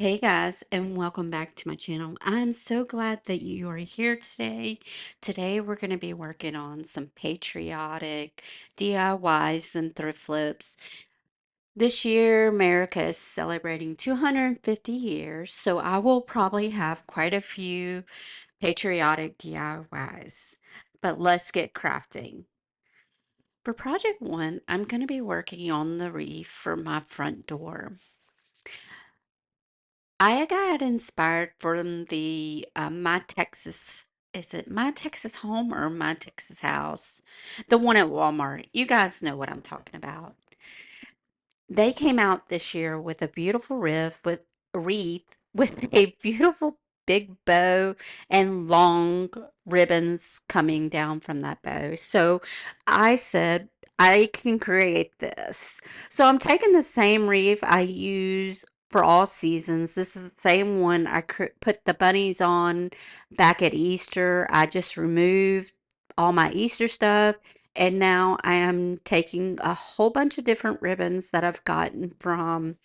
Hey guys, and welcome back to my channel. I'm so glad that you are here today. Today we're going to be working on some patriotic DIYs and thrift flips. This year, America is celebrating 250 years, so I will probably have quite a few patriotic DIYs. But let's get crafting. For project one, I'm going to be working on the wreath for my front door. I got inspired from the My Texas, is it My Texas Home or My Texas House? The one at Walmart. You guys know what I'm talking about. They came out this year with a beautiful wreath with a beautiful big bow and long ribbons coming down from that bow. So I said I can create this. So I'm taking the same wreath I use for all seasons. This is the same one I put the bunnies on back at Easter. I just removed all my Easter stuff, and now I am taking a whole bunch of different ribbons that I've gotten from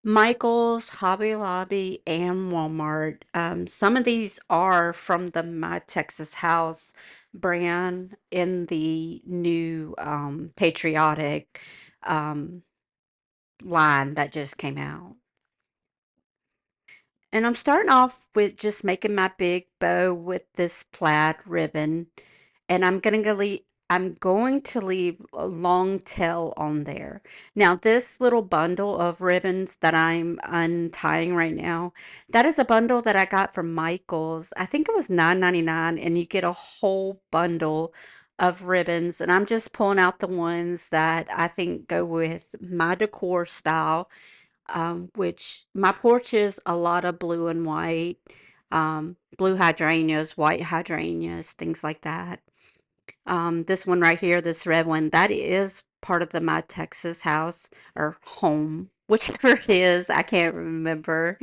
Michael's, Hobby Lobby, and Walmart. Some of these are from the My Texas House brand in the new Patriotic um, line that just came out. And I'm starting off with just making my big bow with this plaid ribbon. And I'm going to leave a long tail on there. Now, this little bundle of ribbons that I'm untying right now, that is a bundle that I got from Michael's. I think it was $9.99, and you get a whole bundle of ribbons. And I'm just pulling out the ones that I think go with my decor style, which my porch is a lot of blue and white, blue hydrangeas, white hydrangeas, things like that. This one right here, this red one, that is part of the My Texas house or home, whichever it is. I can't remember.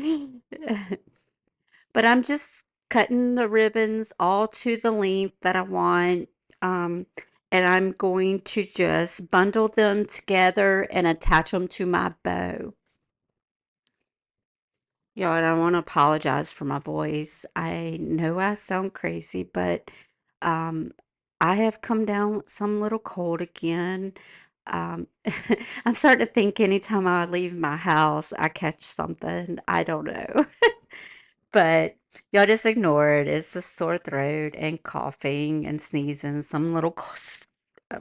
But I'm just cutting the ribbons all to the length that I want. Um, and I'm going to just bundle them together and attach them to my bow. Y'all, and I want to apologize for my voice. I know I sound crazy, but um, I have come down with some little cold again. Um, I'm starting to think anytime I leave my house, I catch something. I don't know. But y'all just ignore it. It's a sore throat and coughing and sneezing, some little,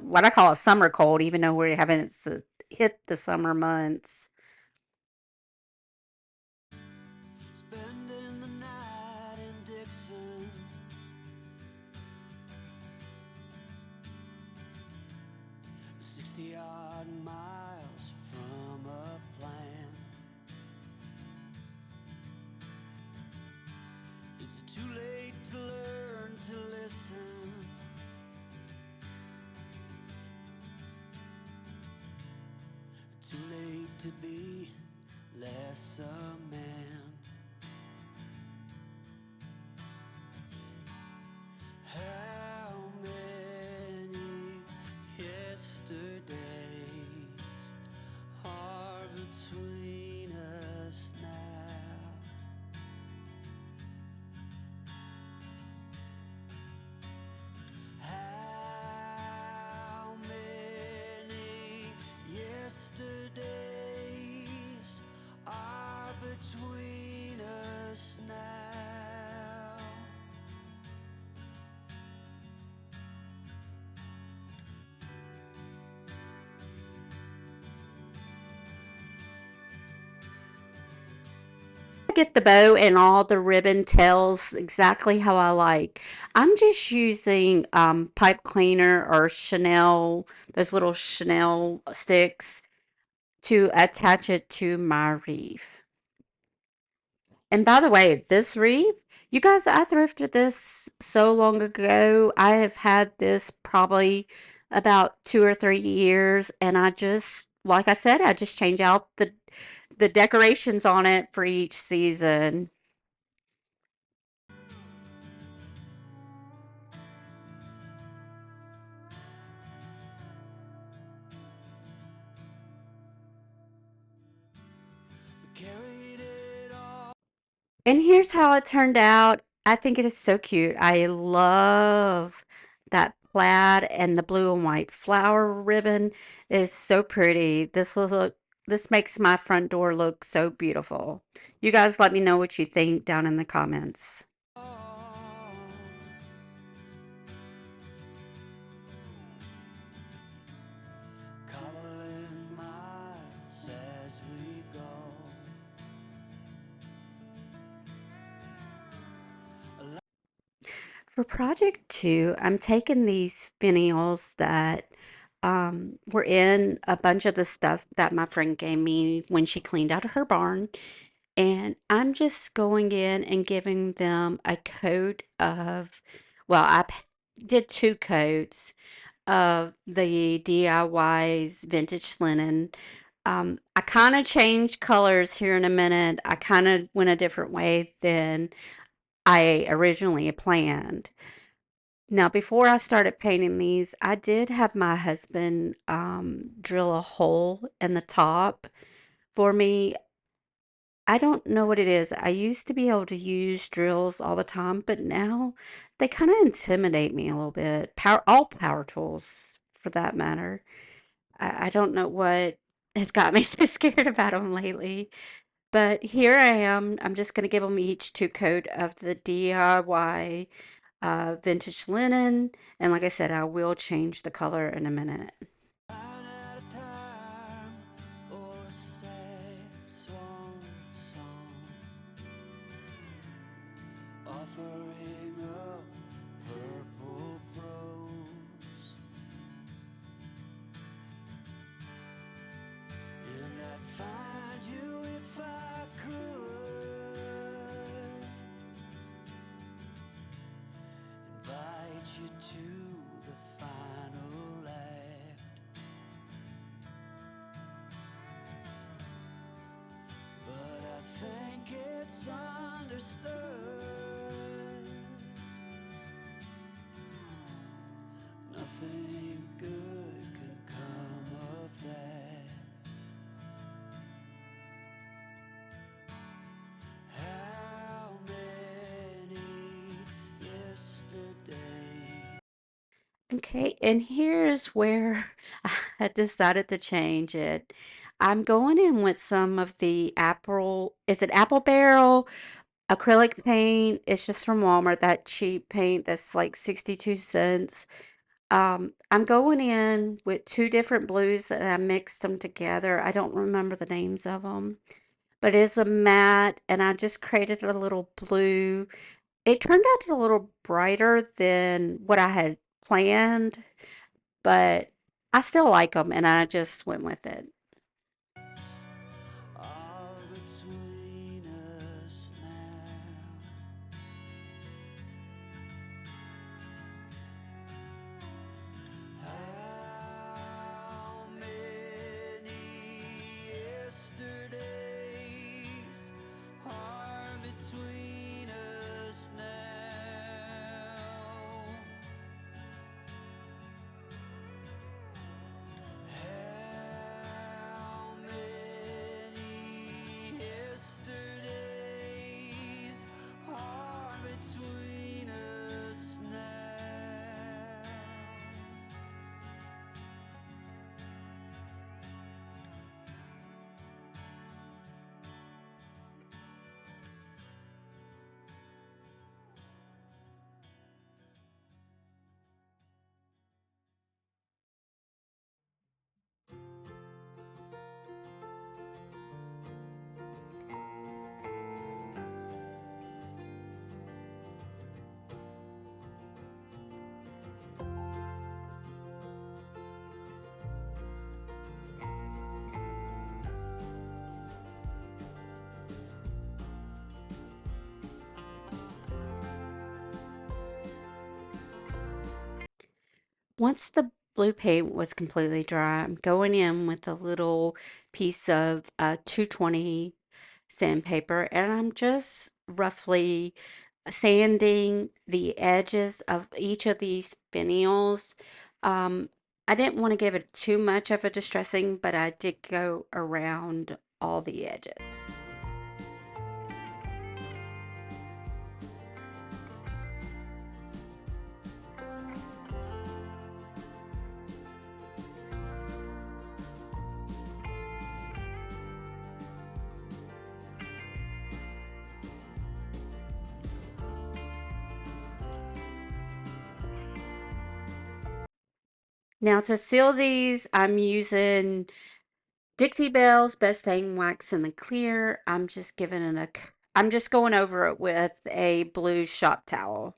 what I call a summer cold, even though we haven't hit the summer months. Spending the night in Dixon, 60 odd miles from a plan. Is it too late to learn to listen? Too late to be less a man? How many yesterdays are between us now? How many yesterdays are between us now? Get the bow and all the ribbon tails exactly how I like. I'm just using pipe cleaner or Chanel, those little Chanel sticks to attach it to my wreath. And by the way, this wreath, you guys, I thrifted this so long ago. I have had this probably about 2 or 3 years, and I just, like I said, I just change out the decorations on it for each season. We carried it all And here's how it turned out. I think it is so cute. I love that plaid and the blue and white flower ribbon. It is so pretty. This makes my front door look so beautiful. You guys let me know what you think down in the comments. Calling miles as we go. For project two, I'm taking these finials that were in a bunch of the stuff that my friend gave me when she cleaned out her barn. And I'm just going in and giving them a coat of, well, did two coats of the DIY's vintage linen. I kind of changed colors here in a minute. I kind of went a different way than I originally planned. Now, before I started painting these, I did have my husband drill a hole in the top for me. I don't know what it is. I used to be able to use drills all the time, but now they kind of intimidate me a little bit. All power tools, for that matter. I don't know what has got me so scared about them lately. But here I am. I'm just going to give them each two coat of the DIY vintage linen. And like I said, I will change the color in a minute. Ran out of time for a sad swan song, offering up purple prose. And I'd find you if I could, invite you to the final act. But I think it's understood nothing good can come of that. How many yesterdays? Okay, and here's where I decided to change it. I'm going in with some of the is it Apple Barrel acrylic paint? It's just from Walmart, that cheap paint that's like 62 cents. I'm going in with two different blues and I mixed them together. I don't remember the names of them, but it's a matte and I just created a little blue. It turned out a little brighter than what I had planned, but I still like them and I just went with it. All between us now. How many yesterdays are between us now? How many yesterdays are between us now? Once the blue paint was completely dry, I'm going in with a little piece of 220 sandpaper and I'm just roughly sanding the edges of each of these finials. Um, I didn't want to give it too much of a distressing, but I did go around all the edges. Now to seal these, I'm using Dixie Belle's Best Thing Wax in the Clear. I'm just going over it with a blue shop towel.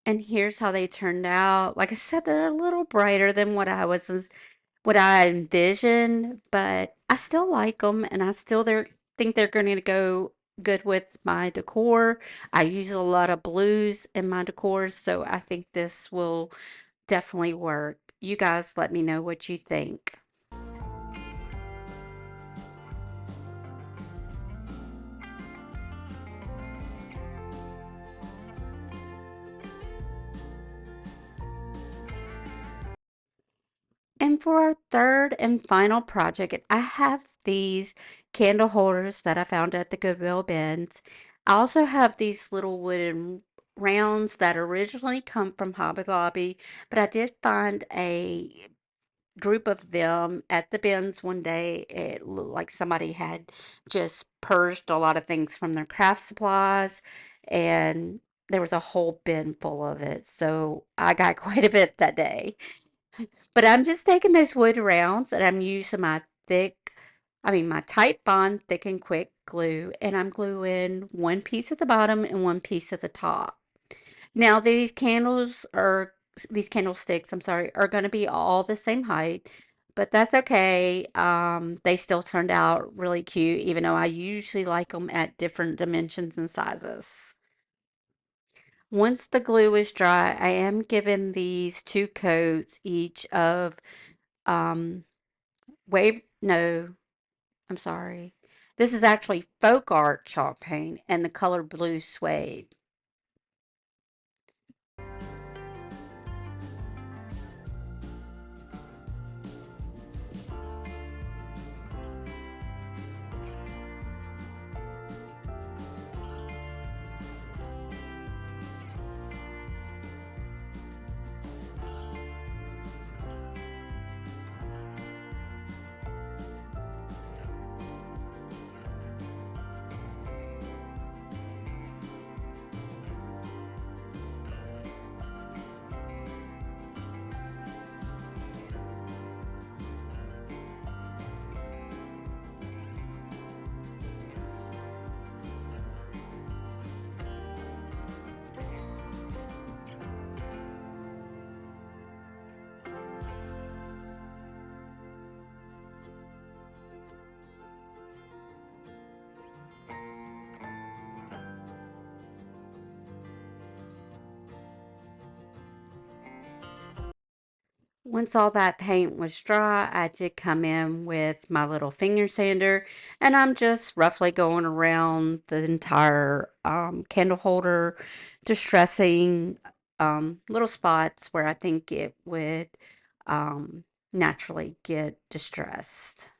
And here's how they turned out. Like I said, they're a little brighter than what I envisioned, but I still like them, and think they're going to go good with my decor. I use a lot of blues in my decor, so I think this will definitely work. You guys let me know what you think. And for our third and final project, I have these candle holders that I found at the Goodwill bins. I also have these little wooden rounds that originally come from Hobby Lobby, but I did find a group of them at the bins one day. It looked like somebody had just purged a lot of things from their craft supplies, and there was a whole bin full of it. So I got quite a bit that day. But I'm just taking those wood rounds and I'm using my tight bond thick and quick glue, and I'm gluing one piece at the bottom and one piece at the top. Now these candlesticks, I'm sorry, are going to be all the same height, but that's okay. They still turned out really cute, even though I usually like them at different dimensions and sizes. Once the glue is dry, I am giving these two coats each of um, wave, no, I'm sorry. This is actually folk art chalk paint and the color blue suede. Once all that paint was dry, I did come in with my little finger sander, and I'm just roughly going around the entire candle holder, distressing little spots where I think it would um, naturally get distressed.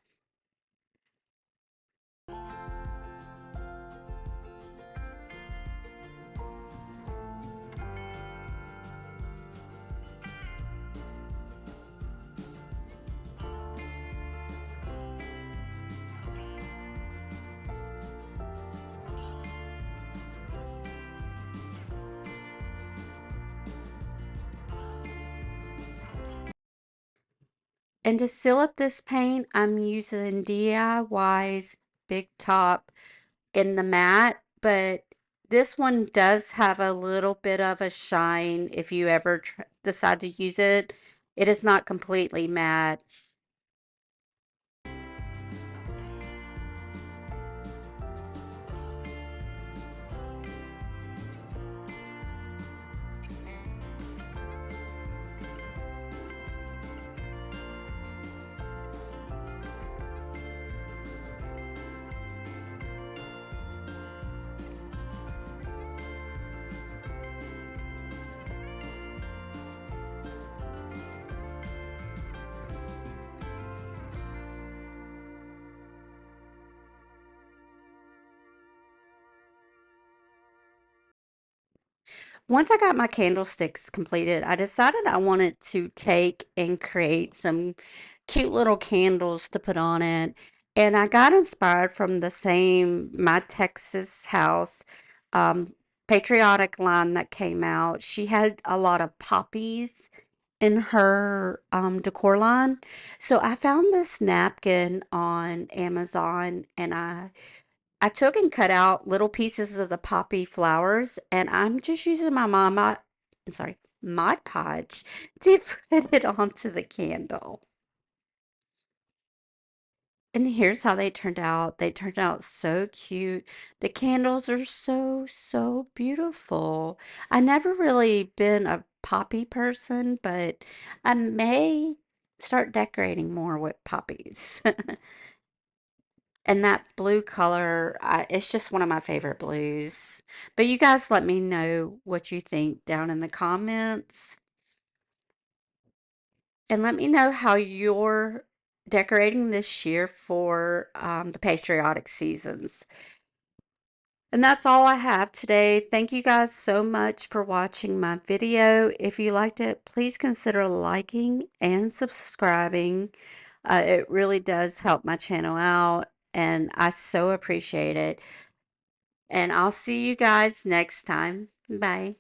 And to seal up this paint, I'm using DIY's Big Top in the matte, but this one does have a little bit of a shine if you ever decide to use it. It is not completely matte. Once I got my candlesticks completed, I decided I wanted to take and create some cute little candles to put on it. And I got inspired from the same My Texas House um, Patriotic line that came out. She had a lot of poppies in her decor line. So I found this napkin on Amazon and I took and cut out little pieces of the poppy flowers, and I'm just using my I'm sorry, Mod Podge to put it onto the candle. And here's how they turned out. They turned out so cute. The candles are so, so beautiful. I never really been a poppy person, but I may start decorating more with poppies. And that blue color, it's just one of my favorite blues. But you guys let me know what you think down in the comments. And let me know how you're decorating this year for the patriotic seasons. And that's all I have today. Thank you guys so much for watching my video. If you liked it, please consider liking and subscribing. It really does help my channel out, and I so appreciate it. And I'll see you guys next time. Bye.